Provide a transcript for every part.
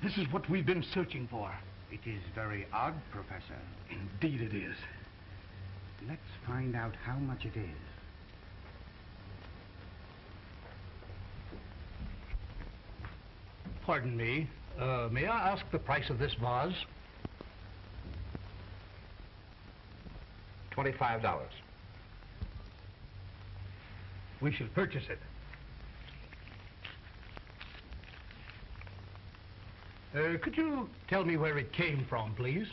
This is what we've been searching for. It is very odd, Professor. Indeed it is. Let's find out how much it is. Pardon me. May I ask the price of this vase? $25. We shall purchase it. Could you tell me where it came from, please?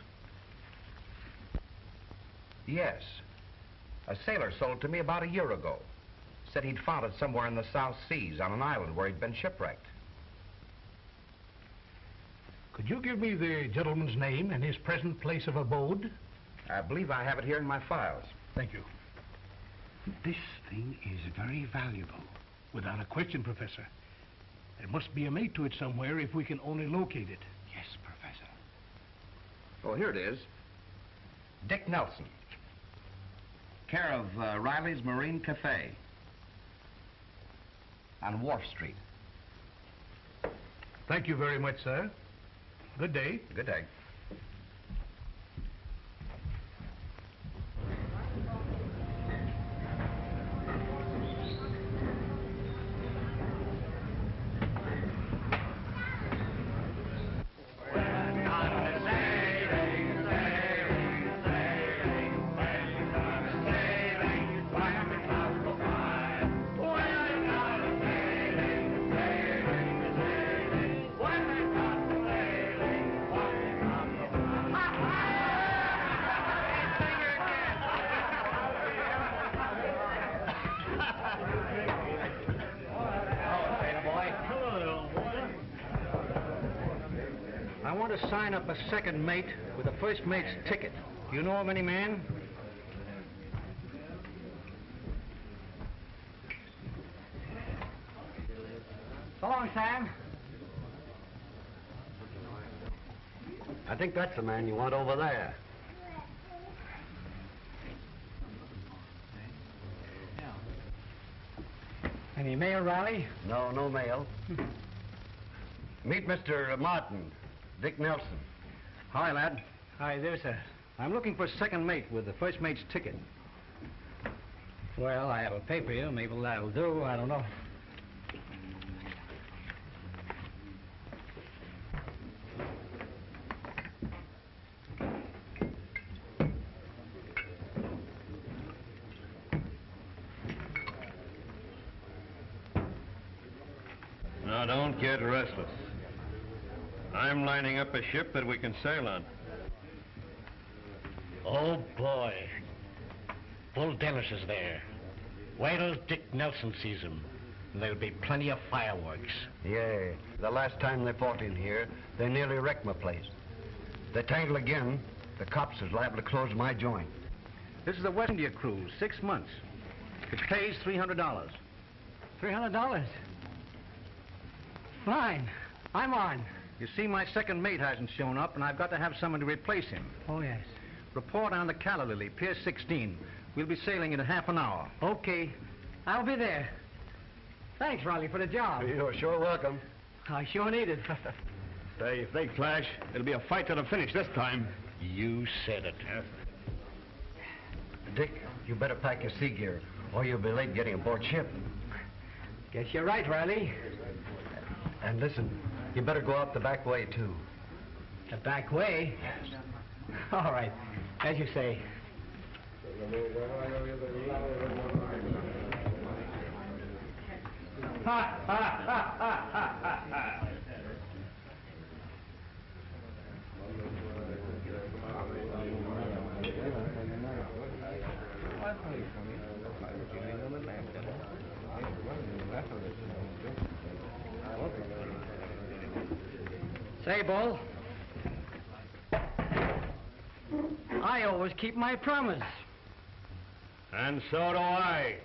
Yes. A sailor sold it to me about a year ago. Said he'd found it somewhere in the South Seas on an island where he'd been shipwrecked. Could you give me the gentleman's name and his present place of abode? I believe I have it here in my files. Thank you. This thing is very valuable. Without a question, Professor. There must be a mate to it somewhere if we can only locate it. Yes, Professor. Oh, here it is. Dick Nelson. Care of Riley's Marine Cafe on Wharf Street. Thank you very much, sir. Good day. Good day. I want to sign up a second mate with a first mate's ticket. Do you know of any man? So long, Sam. I think that's the man you want over there. Any mail, Riley? No, no mail. Meet Mr. Martin, Dick Nelson. Hi, lad. Hi there, sir. I'm looking for a second mate with the first mate's ticket. Well, I have a paper here. Maybe that'll do. I don't know. Now, don't get restless. I'm lining up a ship that we can sail on. Oh, boy. Bull Dennis is there. Wait till Dick Nelson sees him. And there'll be plenty of fireworks. Yeah, the last time they fought in here, they nearly wrecked my place. They tangle again, the cops is liable to close my joint. This is a West India cruise, 6 months. It pays $300. $300? Fine. I'm on. You see, my second mate hasn't shown up, and I've got to have someone to replace him. Oh, yes. Report on the Calla Lily, Pier 16. We'll be sailing in a half an hour. Okay. I'll be there. Thanks, Riley, for the job. You're sure welcome. I sure need it. Say, if they clash, it'll be a fight to the finish this time. You said it. Yes. Dick, you better pack your sea gear, or you'll be late getting aboard ship. Guess you're right, Riley. And listen, you better go out the back way, too. The back way? Yes. All right, as you say. Ha, ha, ha, ha, ha, ha, ha. Say, Bull, I always keep my promise. And so do I.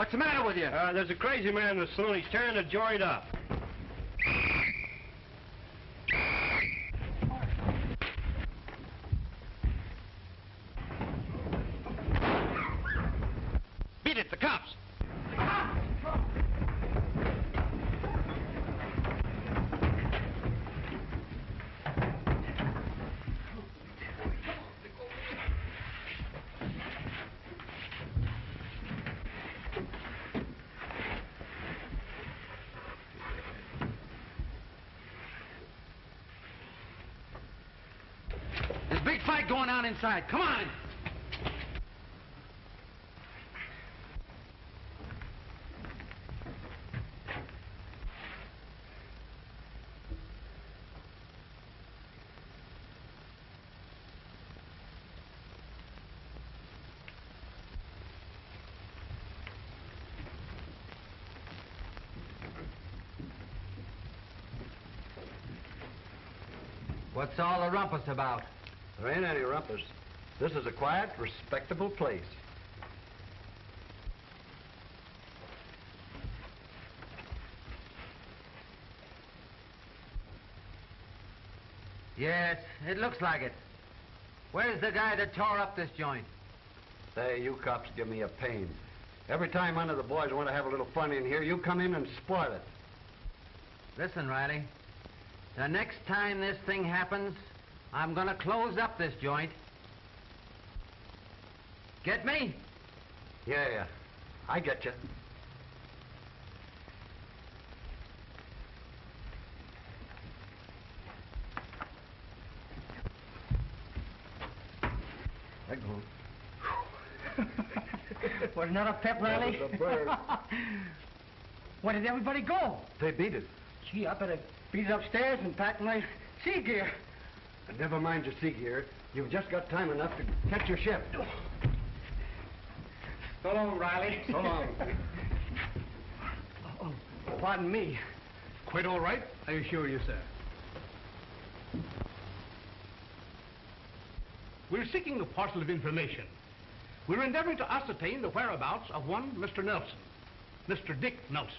What's the matter with you? There's a crazy man in the saloon. He's tearing the joint up. Beat it, the cops. There's a big fight going on inside. Come on. What's all the rumpus about? There ain't any rumpus. This is a quiet, respectable place. Yes, it looks like it. Where's the guy that tore up this joint? Say, you cops give me a pain. Every time one of the boys want to have a little fun in here, you come in and spoil it. Listen, Riley. The next time this thing happens, I'm gonna close up this joint. Get me? Yeah, I get you. There goes. Was not a pep rally? That was a bird. Where did everybody go? They beat it. Gee, I better beat it upstairs and pack my sea gear. And never mind your sea gear. You've just got time enough to catch your ship. So long, Riley. So long. Oh, pardon me. Quite all right, I assure you, sir. We're seeking a parcel of information. We're endeavoring to ascertain the whereabouts of one Mr. Nelson, Mr. Dick Nelson.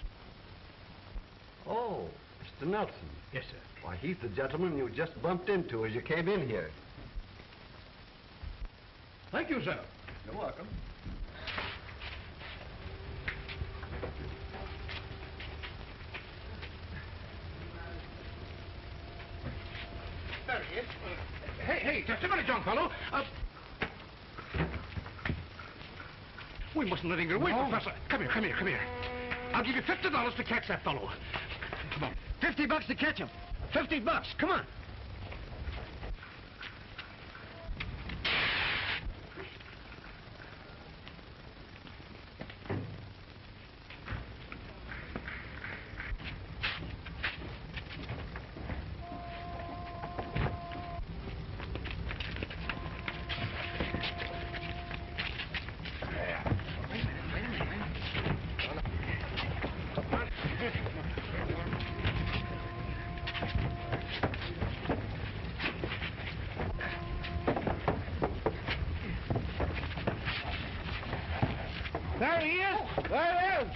Oh, Mr. Nelson. Yes, sir. Why, he's the gentleman you just bumped into as you came in here. Thank you, sir. You're welcome. There he is. Hey, just a minute, young fellow. We mustn't let him get away, Professor. Come here. I'll give you $50 to catch that fellow. Come on. $50 to catch him. $50. Come on. There he is. There he is.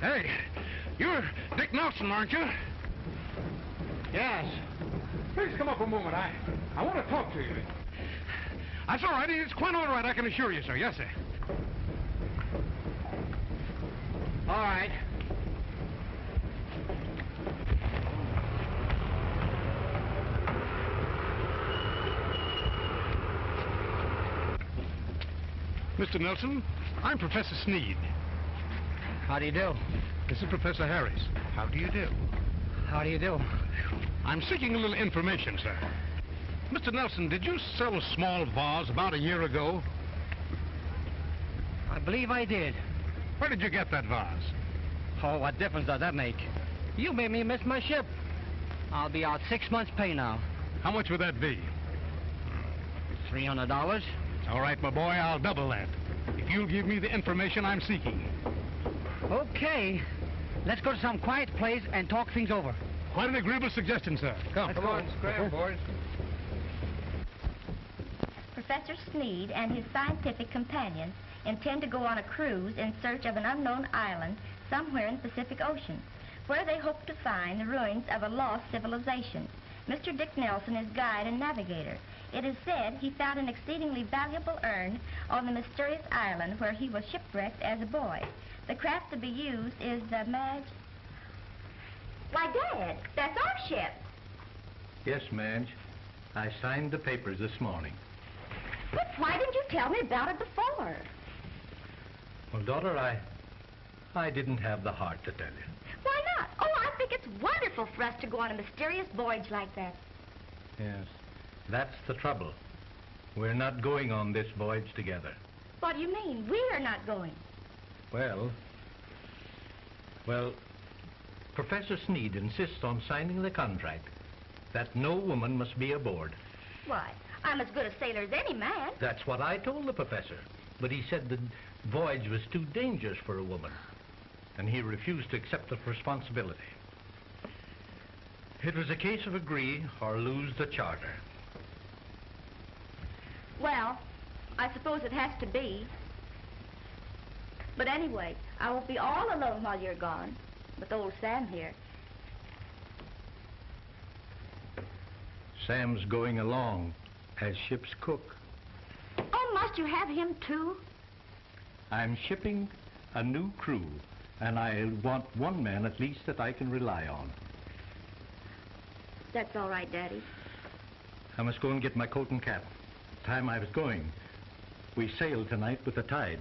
Hey, you're Dick Nelson, aren't you? Yes. Please come up a moment. I want to talk to you. That's all right. It's quite all right, I can assure you, sir. Yes, sir. All right. Mr. Nelson, I'm Professor Sneed. How do you do? This is Professor Harris. How do you do? How do you do? I'm seeking a little information, sir. Mr. Nelson, did you sell a small vase about a year ago? I believe I did. Where did you get that vase? Oh, what difference does that make? You made me miss my ship. I'll be out 6 months' pay now. How much would that be? $300. All right, my boy, I'll double that. If you'll give me the information I'm seeking. Okay. Let's go to some quiet place and talk things over. Quite an agreeable suggestion, sir. Come. Let's go. Scram, boys. Professor Sneed and his scientific companions intend to go on a cruise in search of an unknown island somewhere in the Pacific Ocean, where they hope to find the ruins of a lost civilization. Mr. Dick Nelson is guide and navigator. It is said he found an exceedingly valuable urn on the mysterious island where he was shipwrecked as a boy. The craft to be used is the Why, Dad, that's our ship. Yes, Madge. I signed the papers this morning. But why didn't you tell me about it before? Well, daughter, I didn't have the heart to tell you. Why not? Oh, I think it's wonderful for us to go on a mysterious voyage like that. Yes, that's the trouble. We're not going on this voyage together. What do you mean? We're not going. Well, Professor Sneed insists on signing the contract that no woman must be aboard. Why, I'm as good a sailor as any man. That's what I told the professor. But he said the voyage was too dangerous for a woman, and he refused to accept the responsibility. It was a case of agree or lose the charter. Well, I suppose it has to be. But anyway, I won't be all alone while you're gone, with old Sam here. Sam's going along as ship's cook. Oh, must you have him too? I'm shipping a new crew, and I want one man at least that I can rely on. That's all right, Daddy. I must go and get my coat and cap. Time I was going. We sail tonight with the tide.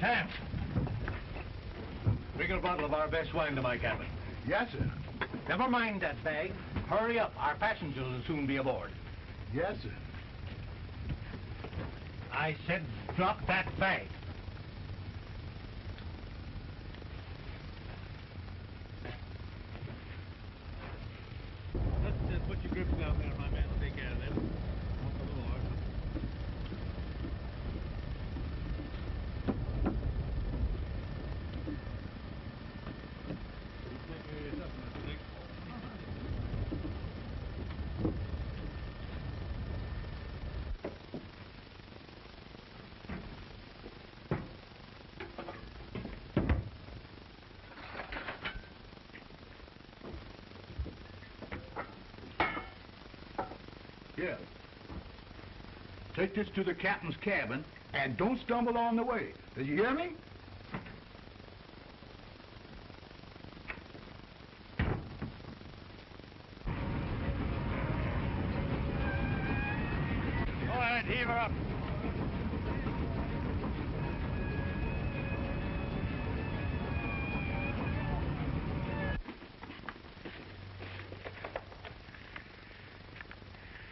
Sam! Bring a bottle of our best wine to my cabin. Yes, sir. Never mind that bag. Hurry up. Our passengers will soon be aboard. Yes, sir. I said drop that bag. Let's put your grips down there, my man. Take care of them. Off the little horse. Here. Take this to the captain's cabin and don't stumble on the way. Did you hear me? Go ahead, heave her up.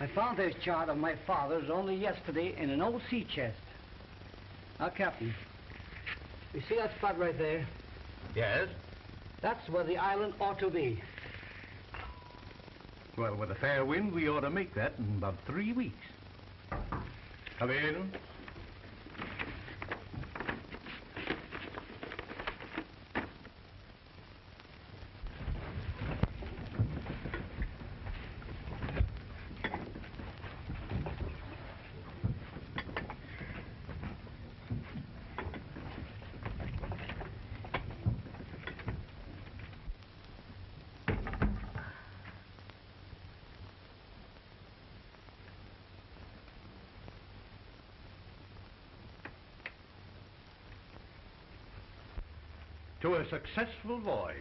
I found this chart of my father's only yesterday in an old sea chest. Now, Captain, you see that spot right there? Yes? That's where the island ought to be. Well, with a fair wind, we ought to make that in about 3 weeks. Come in. To a successful voyage.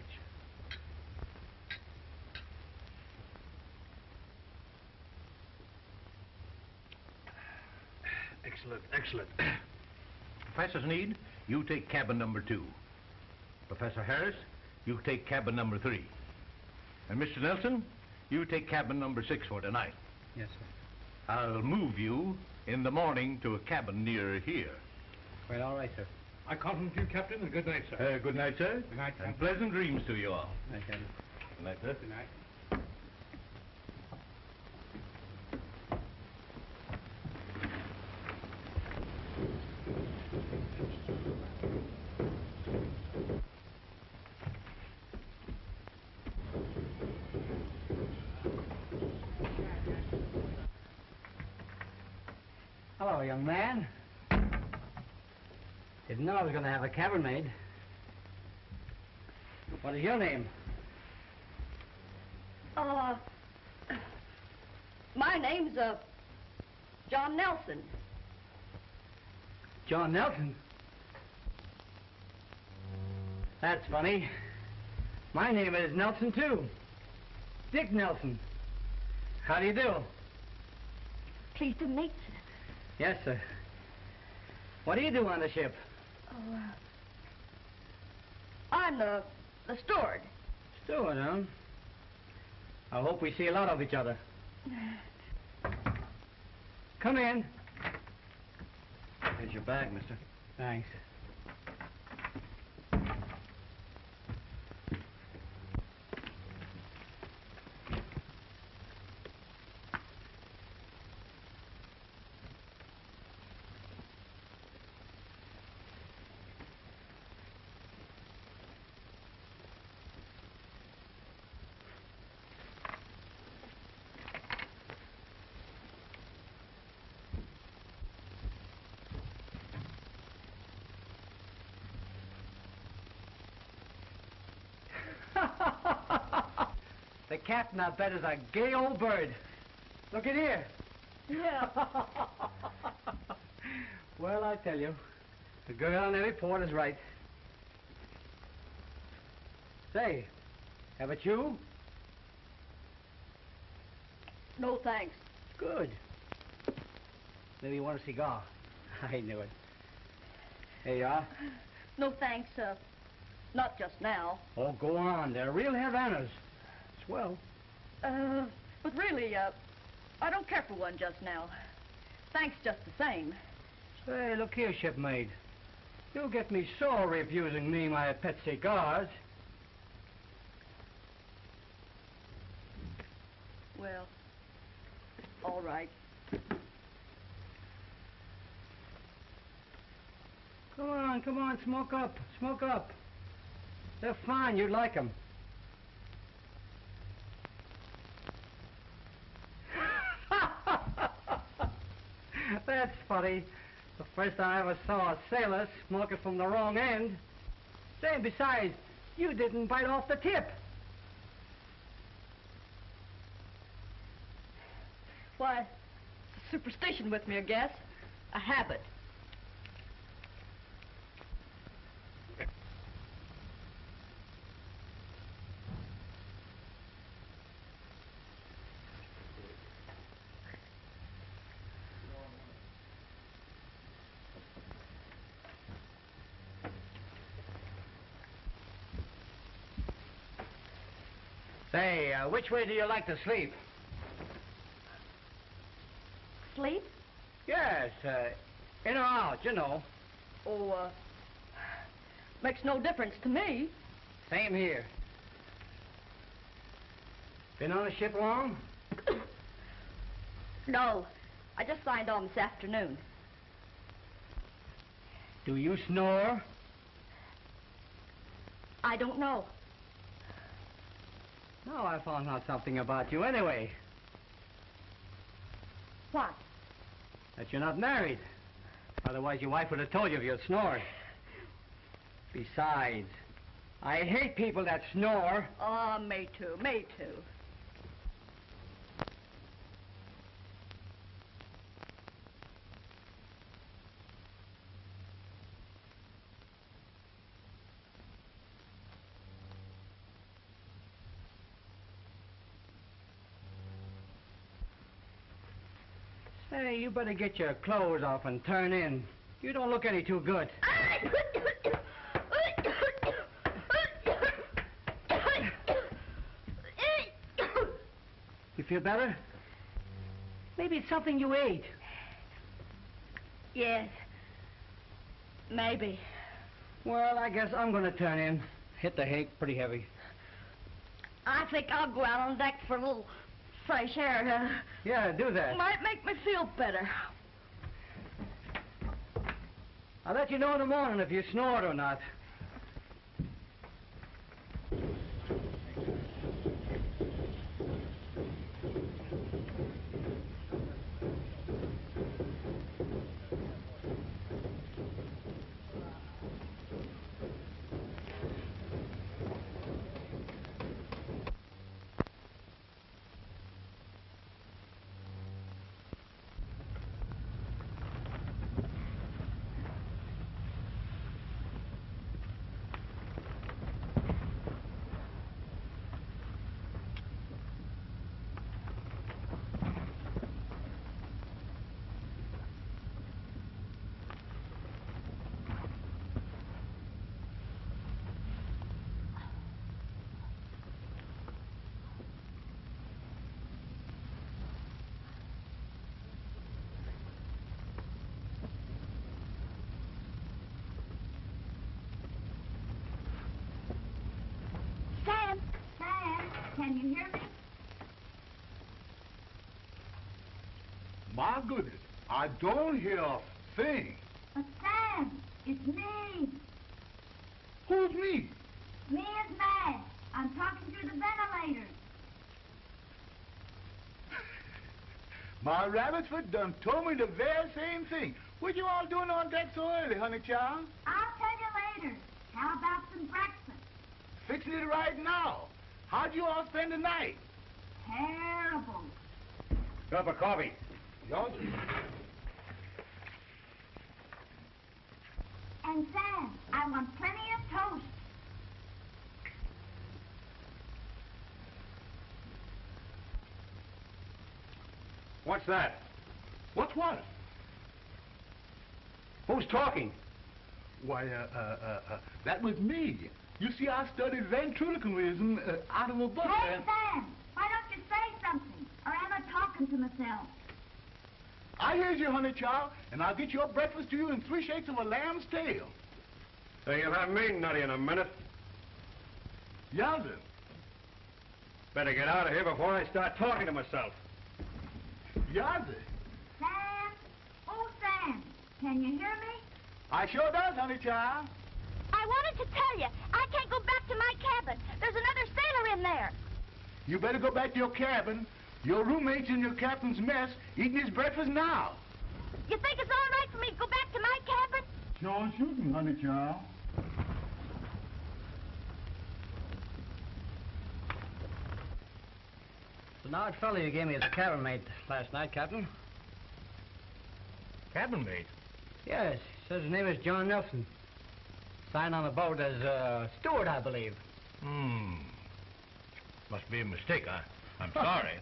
Excellent, excellent. Professor Sneed, you take cabin number 2. Professor Harris, you take cabin number 3. And Mr. Nelson, you take cabin number 6 for tonight. Yes, sir. I'll move you in the morning to a cabin near here. Well, all right, sir. I compliment you, Captain, and good night, sir. Good night, sir. Good night, And Captain. pleasant dreams to you all. Night, Captain. Good night, sir. Good night. Hello, young man. Didn't know I was going to have a cabin maid. What is your name? My name's, John Nelson. John Nelson? That's funny. My name is Nelson, too. Dick Nelson. How do you do? Pleased to meet you. Yes, sir. What do you do on the ship? I'm the steward. Steward, huh? I hope we see a lot of each other. Come in. Here's your bag, mister. Thanks. The captain, I bet, is a gay old bird. Look at here. Yeah. Well, I tell you, the girl on every port is right. Say, have it you? No, thanks. Good. Maybe you want a cigar. I knew it. Here you are. No, thanks, not just now. Oh, go on. They're real Havanas. Swell. But really, I don't care for one just now. Thanks just the same. Say, look here, shipmate. You'll get me sore refusing me my pet cigars. Well, all right. Come on, smoke up, smoke up. They're fine, you'd like them. That's funny. The first time I ever saw a sailor smoking from the wrong end. Say, besides, you didn't bite off the tip. Why, it's a superstition with me, I guess. A habit. Say, which way do you like to sleep? sleep? Yes, in or out, you know. Oh, makes no difference to me. Same here. Been on the ship long? No, I just signed on this afternoon. Do you snore? I don't know. Now I found out something about you anyway. What? That you're not married. Otherwise your wife would have told you if you'd snored. Besides, I hate people that snore. Oh, me too, me too. Hey, you better get your clothes off and turn in. You don't look any too good. You feel better? Maybe it's something you ate. Yes. Maybe. Well, I guess I'm gonna turn in. Hit the hake pretty heavy. I think I'll go out on deck for a little fresh air. Yeah, do that. Might make me feel better. I'll let you know in the morning if you snored or not. Can you hear me? My goodness, I don't hear a thing. Sam, it's me. Who's me? Me is Mad. I'm talking through the ventilator. My rabbit's foot done told me the very same thing. What you all doing on deck so early, honey child? I'll tell you later. How about some breakfast? Fixing it right now. How'd you all spend the night? Terrible. Cup of coffee. Yours? And Sam, I want plenty of toast. What's that? What's what? Who's talking? Why, that was me. You see, I studied ventriloquism out of a book. Hey, Sam, why don't you say something? Or am I talking to myself? I hear you, honey child, and I'll get your breakfast to you in 3 shakes of a lamb's tail. Hey, you'll have me nutty in a minute. Yonder. Better get out of here before I start talking to myself. Yonder. Sam? Oh, Sam, can you hear me? I sure does, honey child. I wanted to tell you, I can't go back to my cabin. There's another sailor in there. You better go back to your cabin. Your roommate's in your captain's mess, eating his breakfast now. You think it's all right for me to go back to my cabin? Sure shooting, honey child. It's an odd fellow you gave me as a cabin mate last night, Captain. Cabin mate? Yes, says his name is John Nelson. Signed on the boat as steward, I believe. Must be a mistake. I'm sorry.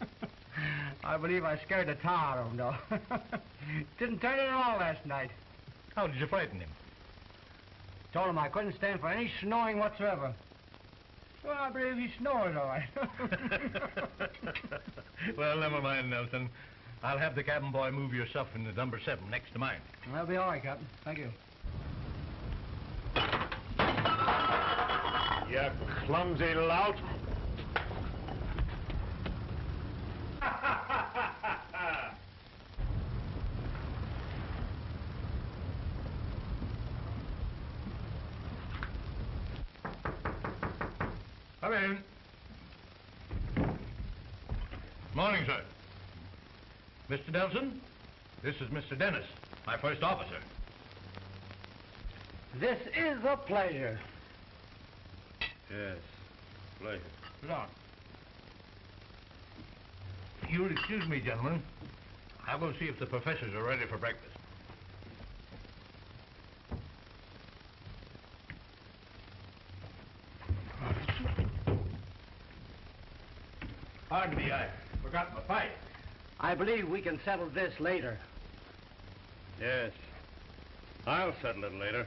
I believe I scared the tar out of him, though. Didn't turn in at all last night. How did you frighten him? Told him I couldn't stand for any snoring whatsoever. Well, I believe he snores all right. Well, never mind, Nelson. I'll have the cabin boy move your stuff into number 7 next to mine. That'll be all right, Captain. Thank you. You clumsy lout. Come in. Morning, sir. Mr. Nelson, this is Mr. Dennis, my first officer. This is a pleasure. Yes, pleasure. Sit down. You'll excuse me, gentlemen. I'll go see if the professors are ready for breakfast. Pardon me, I forgot my pipe. I believe we can settle this later. Yes, I'll settle it later.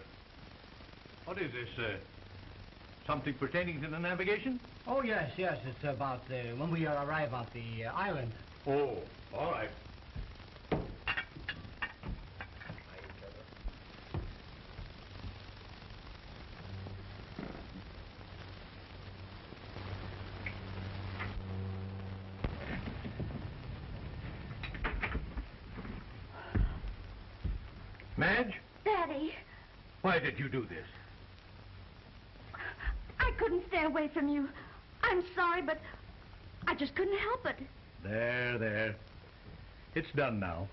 What is this, something pertaining to the navigation? Oh, yes. It's about when we arrive at the island. Oh, all right. Madge, Daddy, why did you do this? I couldn't stay away from you. I'm sorry, but I just couldn't help it. There. It's done now.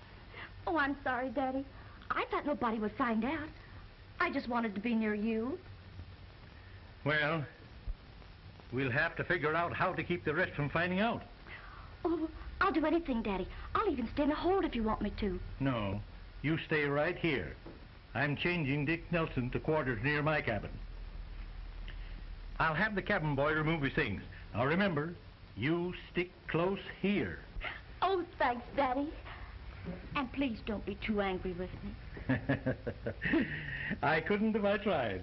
Oh, I'm sorry, Daddy. I thought nobody would find out. I just wanted to be near you. Well, we'll have to figure out how to keep the rest from finding out. Oh, I'll do anything, Daddy. I'll even stay in the hold if you want me to. No, you stay right here. I'm changing Dick Nelson to quarters near my cabin. I'll have the cabin boy remove his things. Now remember, you stick close here. Oh, thanks, Daddy. And please don't be too angry with me. I couldn't if I tried.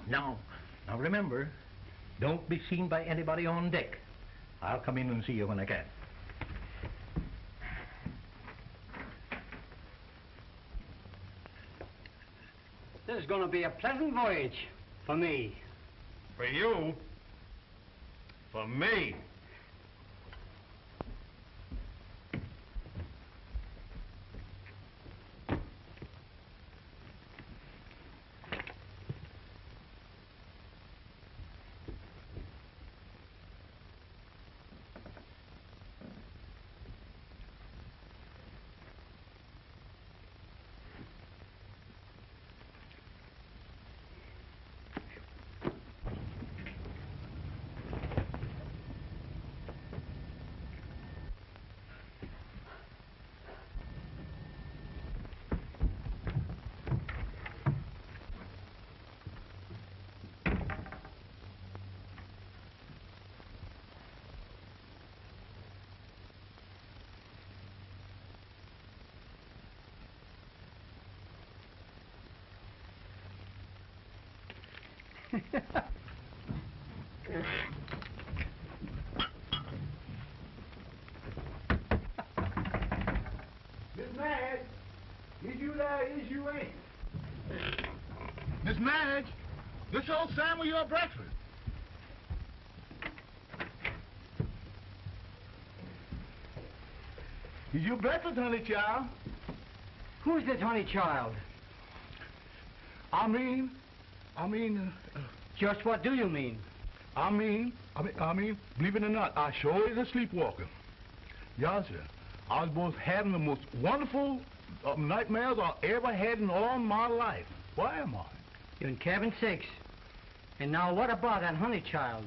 Now remember, don't be seen by anybody on deck. I'll come in and see you when I can. This is going to be a pleasant voyage for me. For you? For me? Miss Madge, is you there? Is you ain't? Miss Madge, this old Sam with your breakfast. Is your breakfast, honey child? Who's this honey child? I mean, Just what do you mean? I mean, believe it or not, I sure is a sleepwalker. Yes, sir. I was both having the most wonderful nightmares I ever had in all my life. Why am I? You're in cabin 6. And now what about that honey child?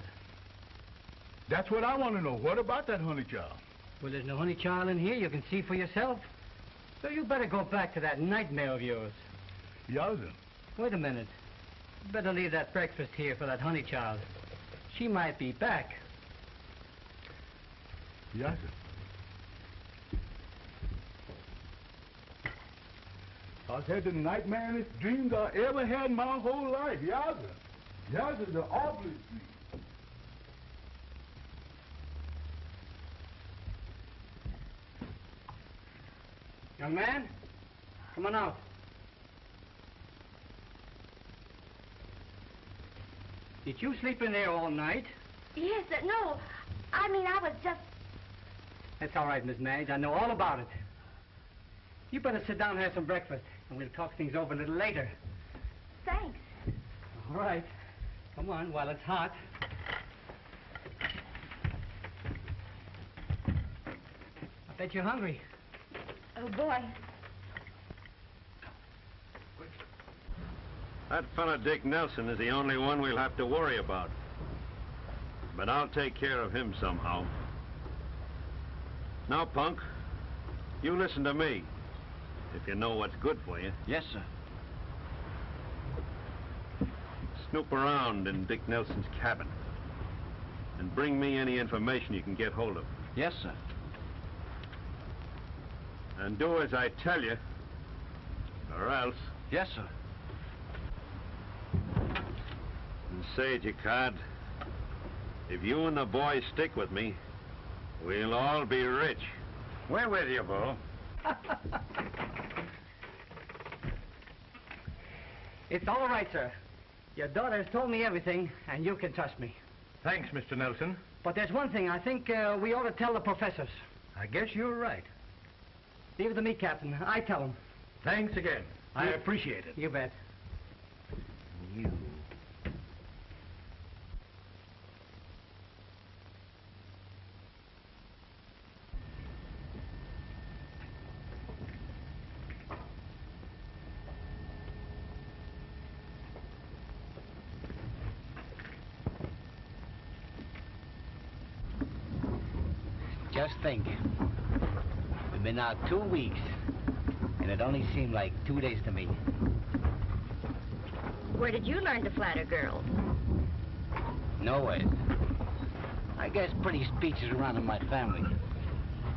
That's what I want to know. What about that honey child? Well, there's no honey child in here. You can see for yourself. So you better go back to that nightmare of yours. Yes, sir. Wait a minute. Better leave that breakfast here for that honey child. She might be back. Yes, sir. I've had the nightmarish dreams I ever had in my whole life. Yes, sir. Yes, sir, the awfulest dreams. Young man, come on out. Did you sleep in there all night? Yes, no. I mean, I was just... That's all right, Miss Madge. I know all about it. You better sit down and have some breakfast, and we'll talk things over a little later. Thanks. All right. Come on, while it's hot. I bet you're hungry. Oh, boy. That fella Dick Nelson is the only one we'll have to worry about. But I'll take care of him somehow. Now, Punk, you listen to me, if you know what's good for you. Yes, sir. Snoop around in Dick Nelson's cabin and bring me any information you can get hold of. Yes, sir. And do as I tell you, or else... Yes, sir. And say it, you cod. If you and the boys stick with me, we'll all be rich. We're with you, Bull. It's all right, sir. Your daughter has told me everything, and you can trust me. Thanks, Mr. Nelson. But there's one thing I think we ought to tell the professors. I guess you're right. Leave it to me, Captain. I tell them. Thanks again. I appreciate it. You bet. You. Just think. We've been out 2 weeks, and it only seemed like 2 days to me. Where did you learn to flatter girls? Nowhere. I guess pretty speeches around in my family.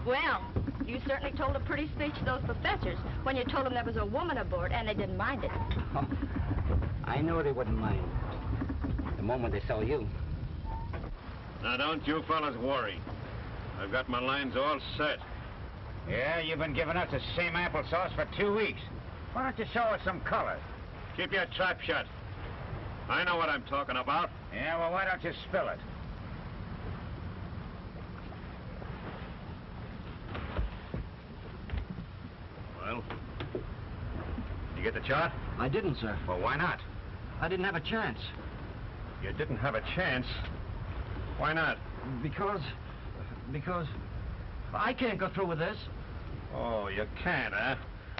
Well, you certainly told a pretty speech to those professors when you told them there was a woman aboard and they didn't mind it. I know they wouldn't mind. The moment they saw you. Now, don't you fellas worry. I've got my lines all set. Yeah, you've been giving us the same applesauce for 2 weeks. Why don't you show us some color? Keep your trap shut. I know what I'm talking about. Yeah, well, why don't you spill it? Well, you get the chart? I didn't, sir. Well, why not? I didn't have a chance. You didn't have a chance. Why not? Because I can't go through with this. Oh, you can't, huh?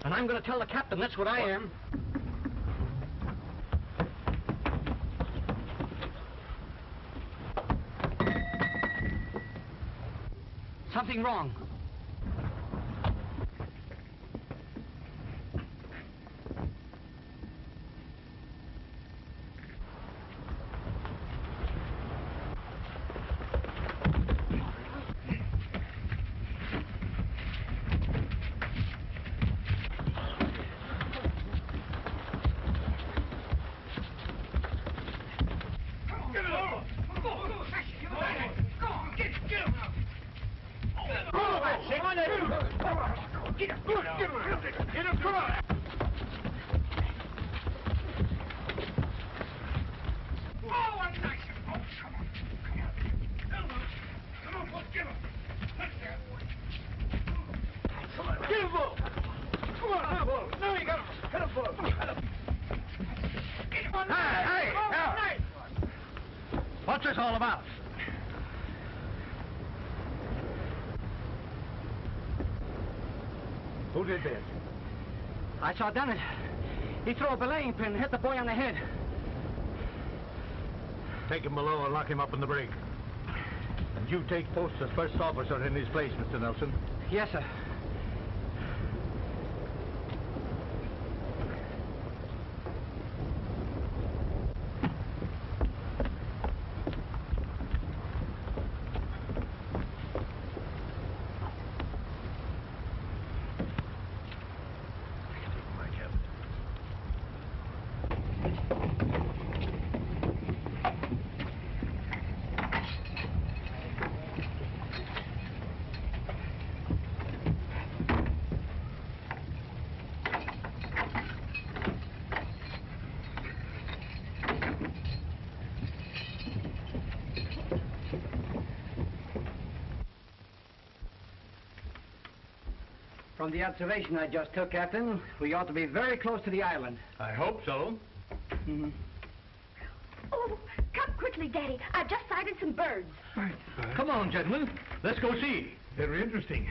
And I'm going to tell the captain that's what I am. Something wrong. What's this all about? Who did this? I saw Dennis. He threw a belaying pin and hit the boy on the head. Take him below and lock him up in the brig. And you take post as first officer in his place, Mr. Nelson. Yes, sir. From the observation I just took, Captain, we ought to be very close to the island. I hope so. Mm-hmm. Oh, come quickly, Daddy. I've just sighted some birds. Come on, gentlemen. Let's go see. Very interesting.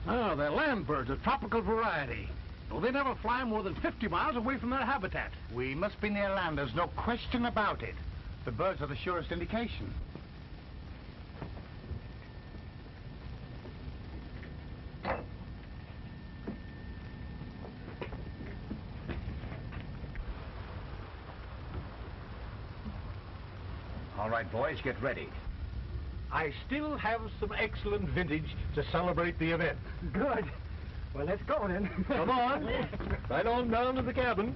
Oh, they're land birds, a tropical variety. Well, they never fly more than 50 miles away from their habitat. We must be near land, there's no question about it. The birds are the surest indication. All right, boys, get ready. I still have some excellent vintage to celebrate the event. Good. Well, let's go then. Come on. Right on down to the cabin.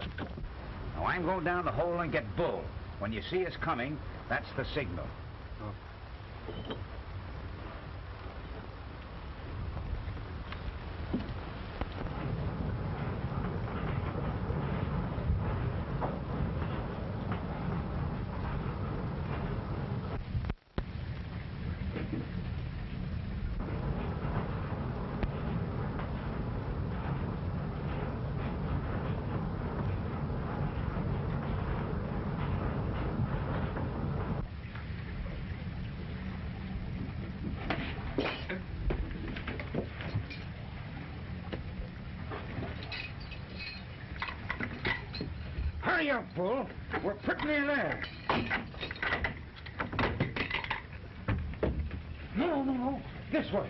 Now, I'm going down the hole and get Bull. When you see us coming, that's the signal. Hurry up, Bull. We're pretty near there. No. This way.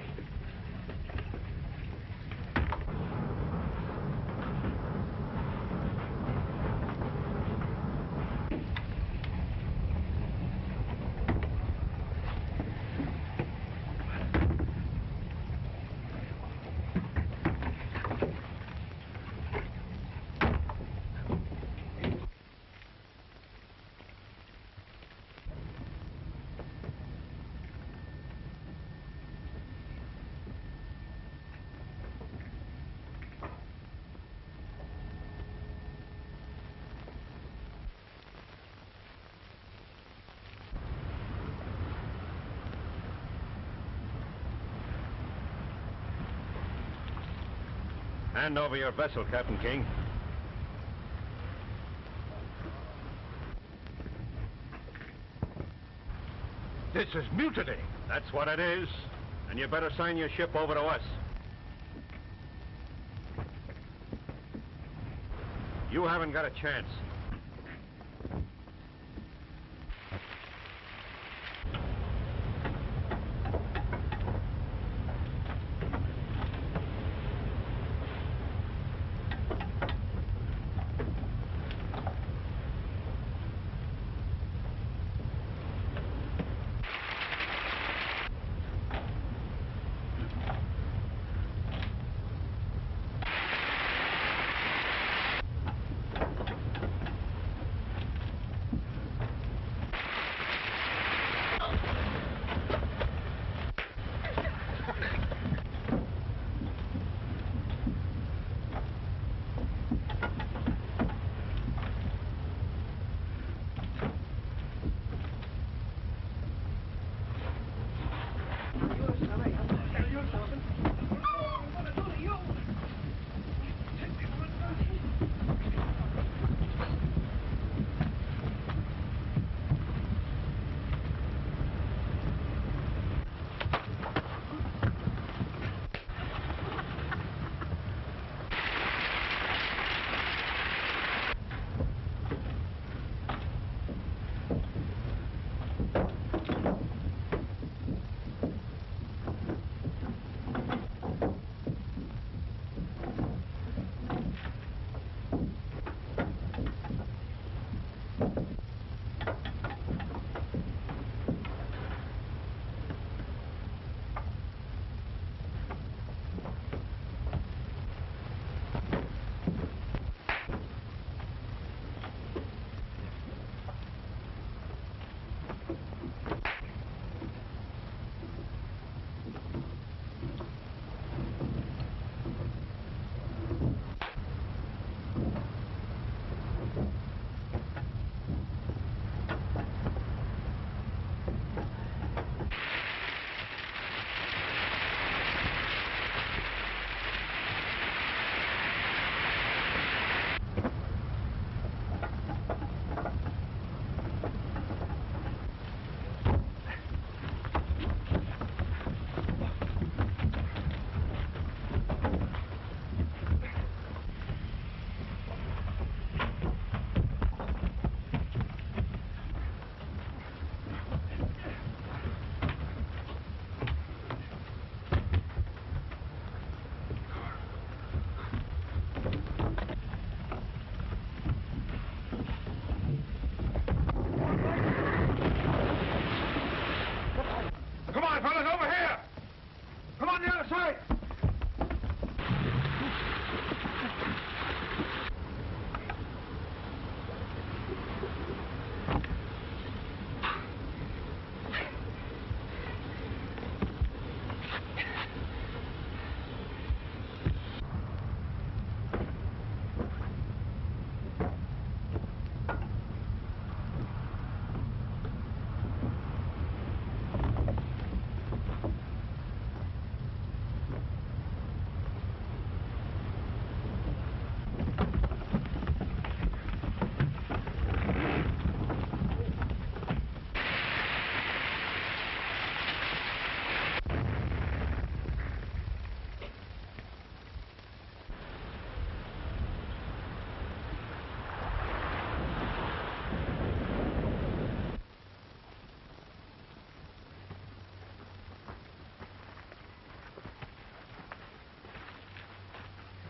Hand over your vessel, Captain King. This is mutiny. That's what it is. And you better sign your ship over to us. You haven't got a chance.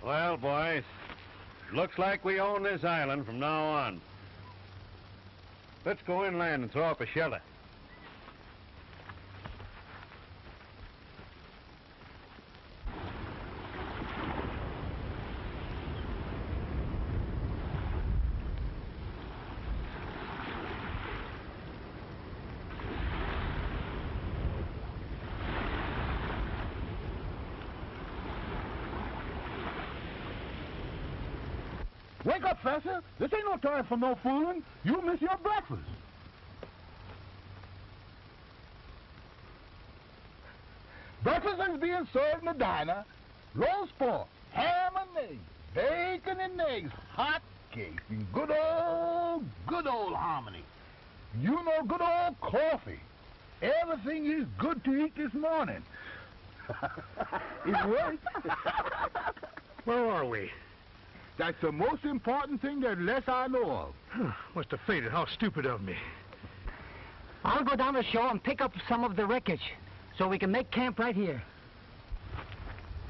Well, boys, looks like we own this island from now on. Let's go inland and throw up a shelter. Wake up, Fessor. This ain't no time for no fooling. You miss your breakfast. Breakfast is being served in the diner. Roast pork, ham and eggs, bacon and eggs, hot cakes, and good old harmony. You know, good old coffee. Everything is good to eat this morning. It works. Where are we? That's the most important thing that less I know of. Must have fainted. How stupid of me. I'll go down the shore and pick up some of the wreckage so we can make camp right here.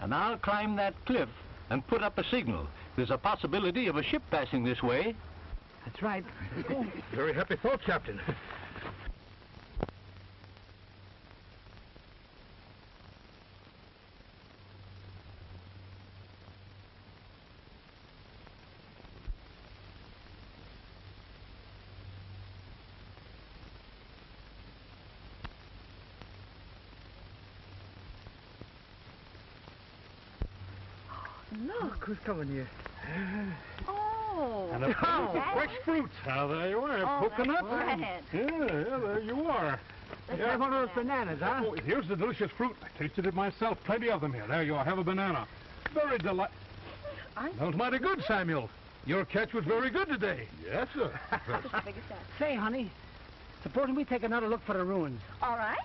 And I'll climb that cliff and put up a signal. There's a possibility of a ship passing this way. That's right. Very happy thought, Captain. Look who's coming here. Oh. And a fresh fruit. Now, there you are. Coconut. Right. Yeah, there you are. Let's have one of those bananas, huh? Oh, here's the delicious fruit. I tasted it myself. Plenty of them here. There you are. Have a banana. Very delightful. Smells mighty good, Samuel. Your catch was very good today. Yes, sir. Say, honey, supposing we take another look for the ruins. All right.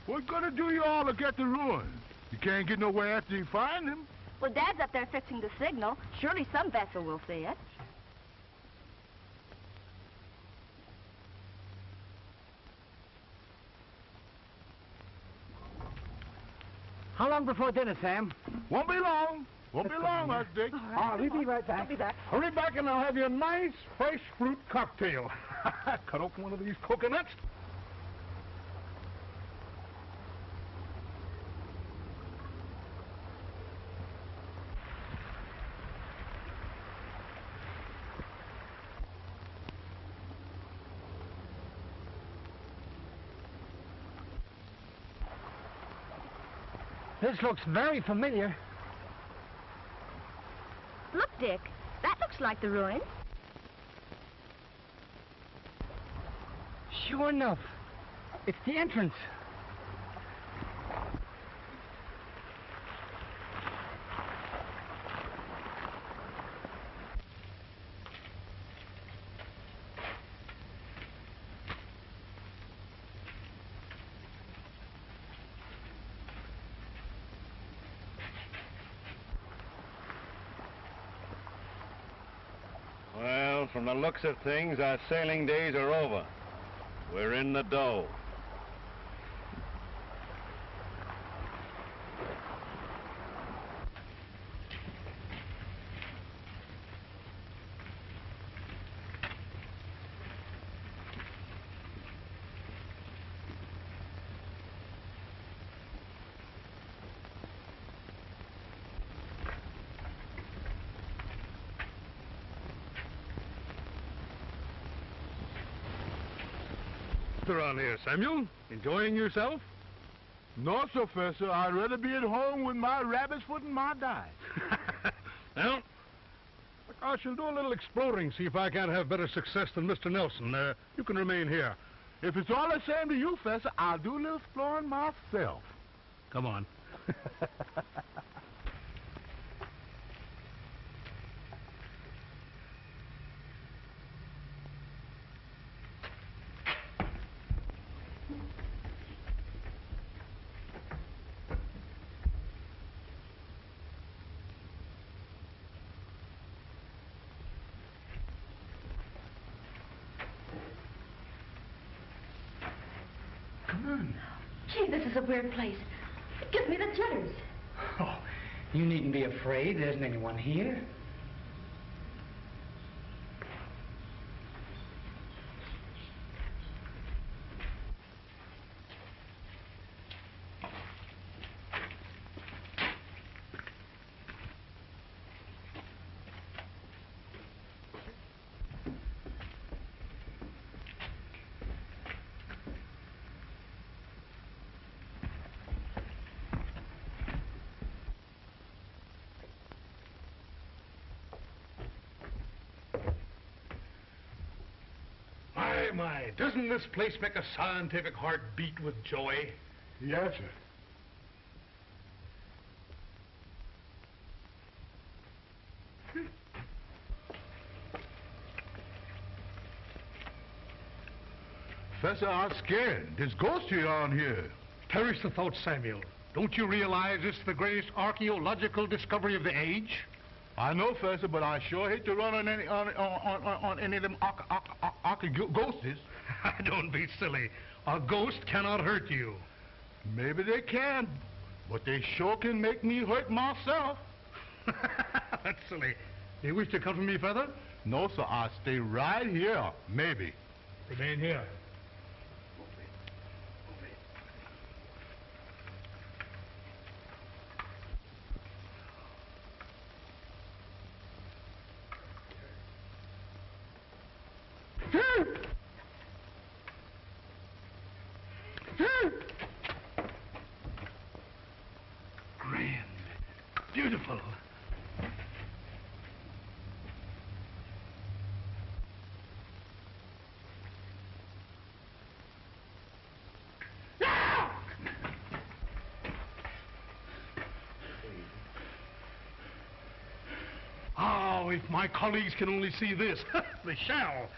What gonna do you all to get the ruins? You can't get nowhere after you find them. Well, Dad's up there fixing the signal. Surely some vessel will see it. How long before dinner, Sam? Won't be long. Won't be long, Master Dick. All right, we'll be right back. I'll be back. Hurry back and I'll have you a nice, fresh fruit cocktail. Cut open one of these coconuts. This looks very familiar. Look, Dick. That looks like the ruins. Sure enough. It's the entrance. Well, from the looks of things, our sailing days are over. We're in the dough. Around here, Samuel. Enjoying yourself? No, sir, Professor. I'd rather be at home with my rabbit's foot and my die. Well, I shall do a little exploring, see if I can't have better success than Mr. Nelson. You can remain here. If it's all the same to you, Professor, I'll do a little exploring myself. Come on. Gee, this is a weird place. It gives me the jitters. Oh, You needn't be afraid. There isn't anyone here. My, doesn't this place make a scientific heart beat with joy? Yes, sir. Professor, I'm scared. There's ghosts here on here. Perish the thought, Samuel. Don't you realize it's the greatest archaeological discovery of the age? I know, Professor, but I sure hate to run on any of them ghosts. Don't be silly. A ghost cannot hurt you. Maybe they can, but they sure can make me hurt myself. That's silly. Do you wish to comfort me further? No, sir. I'll stay right here. Maybe. Remain here. Grand. Beautiful. Oh, if my colleagues can only see this, they shall.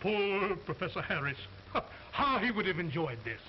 Poor Professor Harris. How he would have enjoyed this.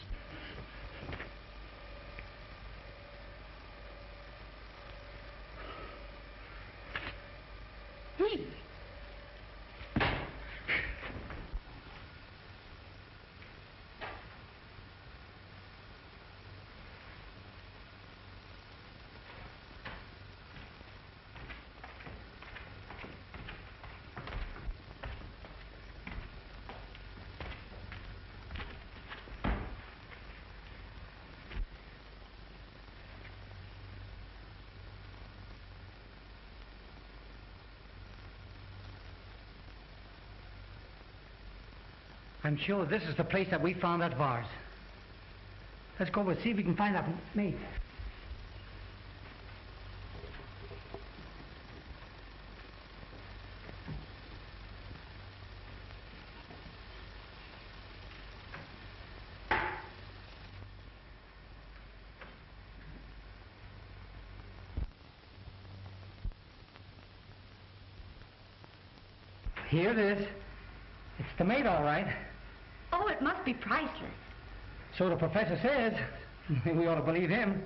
I'm sure this is the place that we found that vase. Let's go and see if we can find that mate. Here it is. It's the mate, all right. Oh, it must be priceless. So the professor says. We ought to believe him.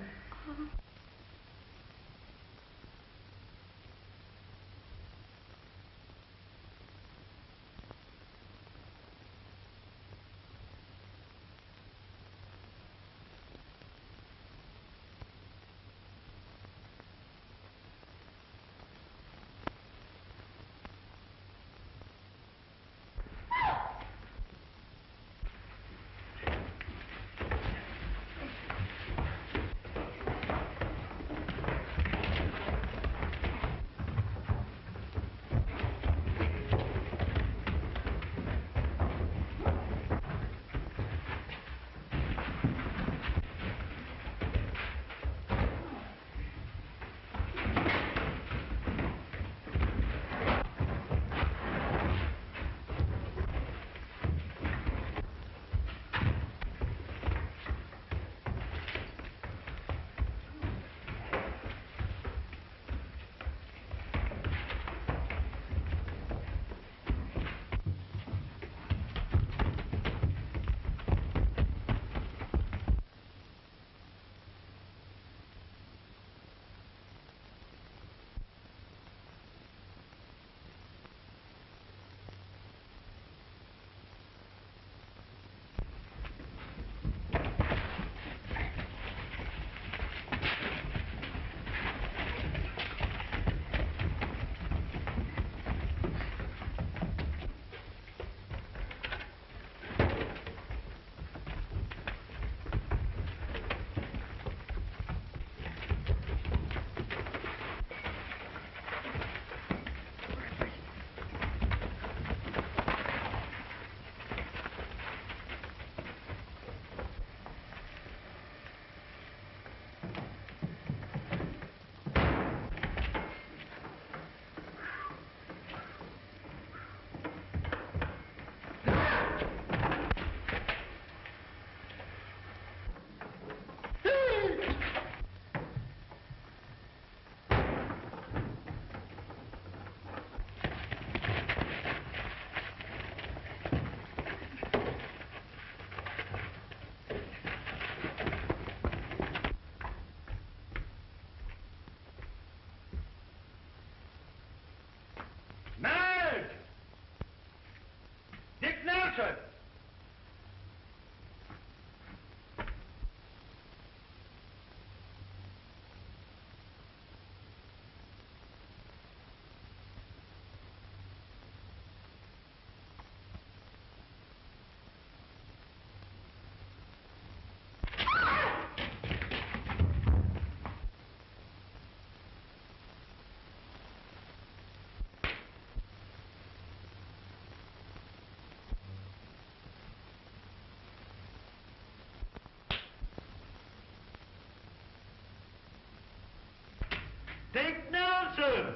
Master!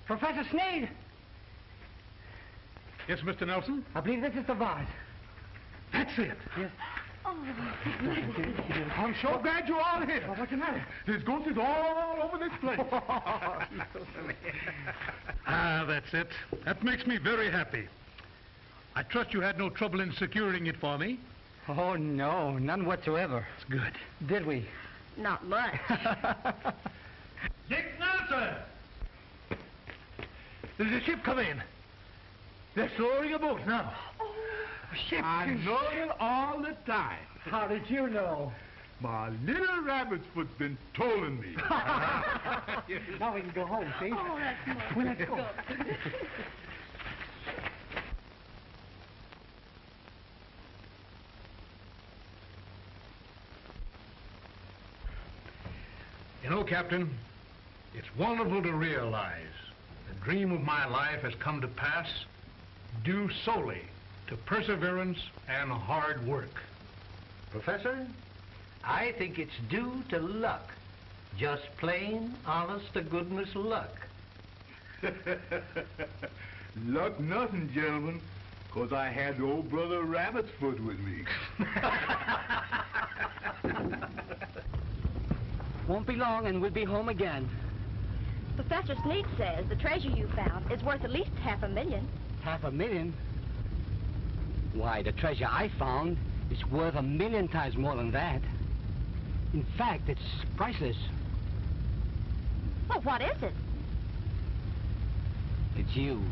Professor Sneed! Yes, Mr. Nelson? I believe this is the vase. That's it. Yes. I'm so glad you're all here. Well, what's the matter? There's ghosts all over this place. That's it. That makes me very happy. I trust you had no trouble in securing it for me. Oh, no, none whatsoever. It's good. Did we? Not much. Dick Nelson! There's a ship come in. They're lowering a boat now. Ship. I know it all the time. How did you know? My little rabbit's foot's been tolling me. Now we can go home, see? Oh, that's nice. Well, let's go. You know, Captain, it's wonderful to realize the dream of my life has come to pass due solely to perseverance and hard work. Professor, I think it's due to luck. Just plain, honest-to-goodness luck. Luck nothing, gentlemen, 'cause I had the old brother rabbit's foot with me. Won't be long and we'll be home again. Professor Sneed says the treasure you found is worth at least $500,000. $500,000? Why, the treasure I found is worth 1,000,000 times more than that. In fact, it's priceless. Well, what is it? It's you.